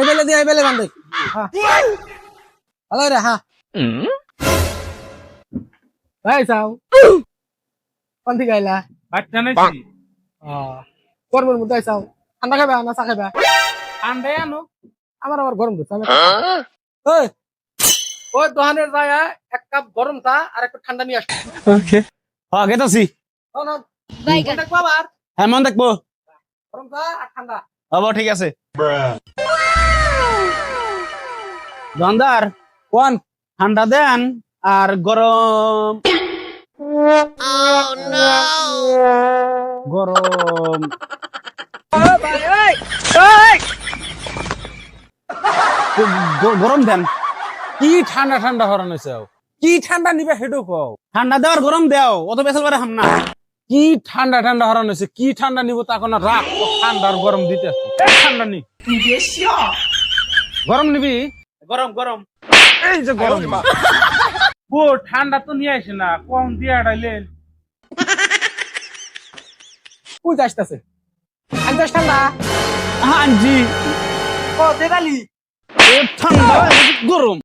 এবেলে দিয়ে এবেলে বান্ধে হ্যাঁ হ্যালো রে হ্যাঁ ভাই চাও কোন থেকে আইলা বাচ্চা নাইছি গরমের মধ্যে আইসাও ঠান্ডা খাবে না চা খাবে ঠান্ডায় আনো আমার গরম দিচ্ছে ওই ওই দোকানের যায় এক কাপ গরম চা আর একটু ঠান্ডা নিয়ে আসবে ওকে হ্যাঁ গেতাছি দেখবো আবার হ্যাঁ মন দেখবো গরম চা আর ঠান্ডা হব ঠিক আছে দোকানদার কোন ঠান্ডা দেন আর গরম গরম গরম দেন কি ঠান্ডা ঠান্ডা হরণ হয়েছে কি ঠান্ডা নিবে হেডো কও ঠান্ডা দেও আর গরম দেও অত বেসাল পারে হাম না কি ঠান্ডা ঠান্ডা হরণ হয়েছে কি ঠান্ডা নিব তা কোনো রাখ ও ঠান্ডা আর গরম দিতে আছে। এই ঠান্ডা নি গরম নিবি গরম গরম এই যে গরম ও ঠান্ডা তো নিয়ে আসে না কম দিয়ে আড়াইলেন কই যাইতাছে আনজাস ঠান্ডা হ্যাঁ জি ও দেখালি ঠান্ডা গরম